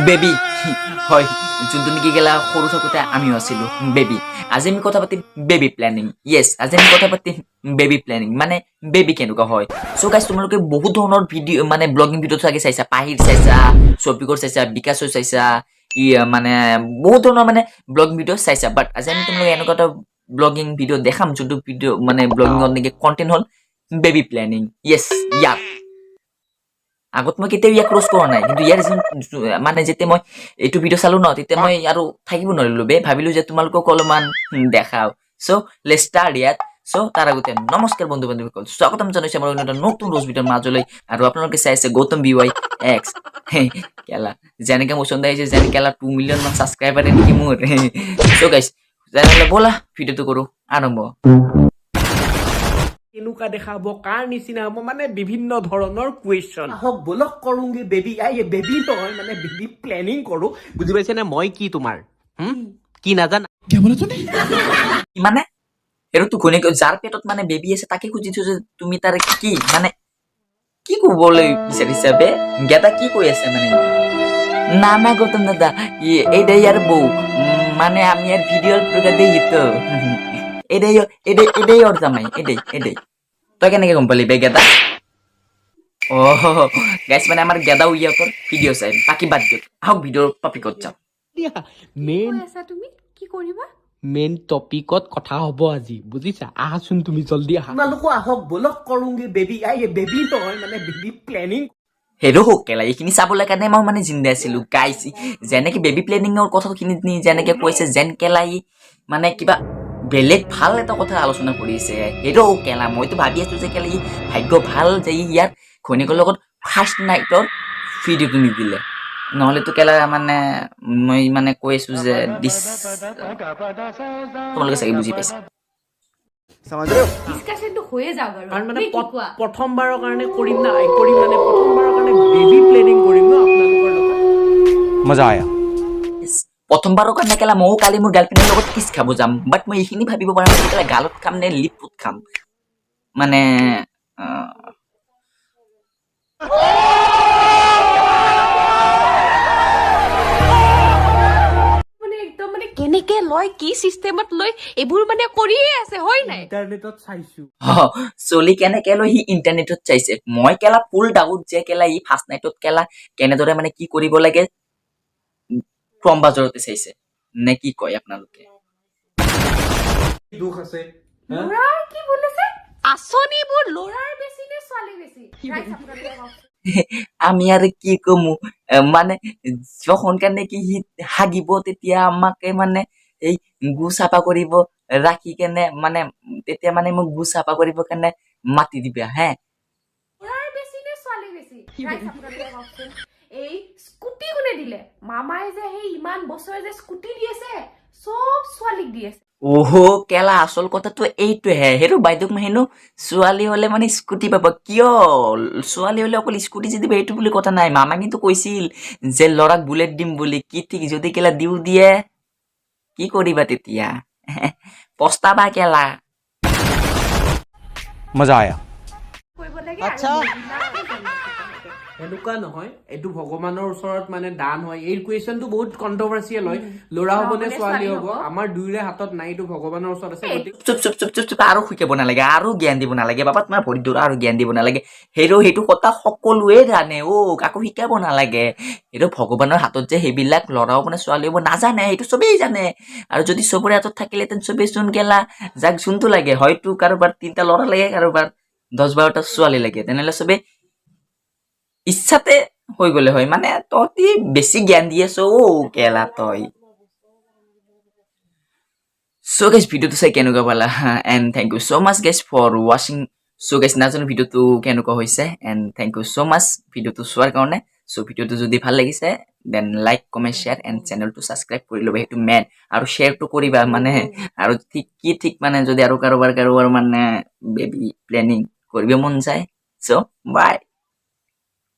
Baby হয় যোনটো নেকি গেলা সৰু থাকোঁতে আমিও আছিলোঁ বেবি। আজি আমি কথা পাতিম বেবি প্লেনিং। য়েছ, আজি আমি কথা পাতিম বেবি প্লেনিং, মানে বেবি কেনেকুৱা হয়। চ' গাইজ তোমালোকে বহুত ধৰণৰ ভিডিঅ' মানে ব্লগিং ভিডিঅ' চাগে চাইছা, পাহিৰ চাইছা, শফিকৰ চাইছা, বিকাশৰ চাইছা, মানে বহুত ধৰণৰ মানে ব্লগিং ভিডিঅ' চাইছা। বাট আজি আমি তোমালোকে এনেকুৱা এটা ব্লগিং ভিডিঅ' দেখাম যোনটো ভিডিঅ' মানে ব্লগিঙত নেকি কণ্টেণ্ট হ'ল বেবি প্লেনিং। য়েছ, ইয়াক আগত মই কেতিয়াও ইয়াক ক্ৰছ কৰা নাই, কিন্তু ইয়াৰ মানে যেতিয়া মই এইটো ভিডিঅ' চালো ন, তেতিয়া মই আৰু থাকিব নোৱাৰিলো বে, ভাবিলো যে তোমালোকক অলপমান দেখাও। চ' লেটছ ষ্টাৰ্ট ইয়াত। চ' তাৰ আগতে নমস্কাৰ বন্ধু বান্ধৱীসকল, স্বাগতম জনাইছো আমাৰ অন্য এটা নতুন ৰ'জ ভিডিঅ'ৰ মাজলৈ। আৰু আপোনালোকে চাই আছে গৌতম BY X কেলা, যেনেকে মোৰ চন্দাই আহিছে যেন কেলা 2 মিলিয়ন মান ছাবস্ক্ৰাইবাৰ নেকি মোৰ। চ' গাইছ তেনেহ'লে ব'লা ভিডিঅ'টো কৰো আৰম্ভ। কেনেকুৱা দেখাব, কাৰ নিচিনা হ'ব, মানে বিভিন্ন ধৰণৰ কুৱেশ্যন আহক বলক কৰোঁগে বেবি। বেবি নহয় মানে বেবি প্লেনিং কৰোঁ, বুজি পাইছেনে? মই কি তোমাৰ কি নাজানা মানে এইটো ঘৈণীয়েক যাৰ পেটত মানে বেবী আছে তাকে খুজিছো যে তুমি তাৰ কি মানে কি ক'বলৈ বিচাৰিছা বে? গেটা কি কৈ আছে মানে? না না গৌতম দাদা, এটাই আর বউ, মানে আমি আর ভিডিওর প্রকার দেখি তো। এটাই ওর জামাই, এটাই। তই কেনেকে গম পালি বে গেদা? ও গাইছ, মানে আমাৰ গেদাও ইহঁতৰ ভিডিঅ' চাই, বাকী বাদ দিয়ক, আহক ভিডিঅ'ৰ টপিকত যাওঁ। মেইন কৈ আছা তুমি কি কৰিবা? মেইন টপিকত কথা হ'ব আজি, বুজিছা? আহাচোন তুমি জল্দি আহা। তোমালোকো আহক বলক কৰোঁগে বেবি। বেবি নহয় মানে বেবি প্লেনিং। হেৰো কেলা, এইখিনি চাবলৈ কাৰণে মই মানে জিন্দা আছিলো গাইছ। যেনেকে বেবি প্লেনিঙৰ কথাখিনি যেনেকে কৈছে, যেন কেলা ই মানে কিবা বেলেগ ভাল এটা কথা আলোচনা কৰিছে। হেৰো কেলা, মইতো ভাবি আছো যে কেলা ই ভাগ্য ভাল যে ই ইয়াৰ ঘৈণীয়েকৰ লগত ফাৰ্ষ্ট নাইটৰ ভিডিঅ'টো নিদিলে, নহ'লেতো কেলা মানে মই মানে কৈ আছো যে তোমালোকে চাগে বুজি পাইছা। ডিসকাশনটো হৈয়ে যাওক আৰু কাৰণ মানে তুমি কি কোৱা? প্ৰথমবাৰৰ কাৰণে কৰিম মানে প্ৰথমবাৰৰ কাৰণে বেবি প্লেনিং কৰিম ন আপোনালোকৰ লগত। मजा आया। প্ৰথমবাৰৰ কাৰণে কেলা ময়ো কালি মোৰ গাৰ্লফ্ৰেণ্ডৰ লগত কিছ খাব যাম, বাট মই এইখিনি ভাবিব পৰা নাই কেলা গালত খাম নে লিপত খাম। মানে মানে একদম মানে কেনেকে লয়, কি চিষ্টেমত লয়, এইবোৰ মানে কৰিয়ে আছে হয় নাই? ইণ্টাৰনেটত চাইছো। চলি কেনেকে লৈ সি ইণ্টাৰনেটত চাইছে। মই কেলা ফুল ডাউট যে কেলা ই ফাৰ্ষ্ট নাইটত কেলা কেনেদৰে মানে কি কৰিব লাগে ফ্ৰম বাজাৰতে চাইছে, নে কি কয় আপোনালোকে? দুখ আছে ল'ৰাৰ কি বলিছে? আঁচনিবোৰ ল'ৰাৰ বেছি নে ছোৱালী বেছি? Guys, আপোনালোকে কওকচোন। আমি আৰু কি কমু, মানে যখন কাৰণে কি সি হাগিব তেতিয়া আমাকে মানে এই গু চাফা কৰিব ৰাখি কেনে মানে তেতিয়া মানে মোক গু চাফা কৰিব কাৰণে মাতি দিবা হে। ল'ৰাৰ বেছি নে ছোৱালী বেছি? Guys, আপোনালোকে কওকচোন। এই স্কুটি কোনে দিলে? মামাই যে সেই ইমান বছৰে যে স্কুটি দি আছে, চব ছোৱালীক দি আছে। ওহো কেলা, আচল কথাটো এইটোহে। সেইটো বাইদেউক হেনো ছোৱালী হলে মানে স্কুটি পাব। কিয় ছোৱালী হলে অকল স্কুটি যে দিব এইটো বুলি কথা নাই। মামা কিন্তু কৈছিল যে ল'ৰাক বুলেট দিম বুলি, কি ঠিক যদি কেলা দিও দিয়ে কি কৰিবা তেতিয়া? পস্তাবা কেলা। मजा आया। কৰিব লাগে আৰু মহিলাকে জন্ম দিব লাগে। এনেকুৱা নহয়, এইটো ভগৱানৰ ওচৰত মানে দান হয়। এই কুৱেশ্যনটো বহুত কণ্ট্ৰভাৰ্চিয়েল হয়, ল'ৰা হ'ব নে ছোৱালী হ'ব আমাৰ দুয়োৰে হাতত নাই, এইটো ভগৱানৰ ওচৰত আছে। চুপ আৰু শিকাব নালাগে, আৰু জ্ঞান দিব নালাগে বাবা, তোমাৰ ভৰিত ধৰা আৰু জ্ঞান দিব নালাগে। সেইটো কথা সকলোৱে জানে, কাকো শিকাব নালাগে। সেইটো ভগৱানৰ হাতত যে সেইবিলাক ল'ৰাও মানে ছোৱালী হ'ব নাজানে, সেইটো চবেই জানে। আৰু যদি চবৰে হাতত থাকিলেহেঁতেন চবেই চোন গেলা যাক যোনটো লাগে, হয়তো কাৰোবাৰ 3টা ল'ৰা লাগে, কাৰোবাৰ 10-12টা ছোৱালী লাগে, তেনেহ'লে চবেই ইচ্ছাতে হৈ গ'লে হয়। মানে তহঁতি বেছি জ্ঞান দি আছ কেলা তই। So guys, ভিডিঅ'টো চাই কেনেকুৱা পালা, and thank you so' much guys for ৱাচিং। চ' গাইজ নাজানো ভিডিঅ'টো কেনেকুৱা হৈছে, and thank you so' much ভিডিঅ'টো চোৱাৰ কাৰণে। চ' ভিডিঅ'টো যদি ভাল লাগিছে then like comment share and চেনেলটো ছাবস্ক্ৰাইব কৰি ল'বা, সেইটো মেইন। আৰু শ্বেয়াৰটো কৰিবা মানে, আৰু ঠিক মানে যদি আৰু কাৰোবাৰ মানে বেবি প্লেনিং কৰিব মন যায়, চ' বাই।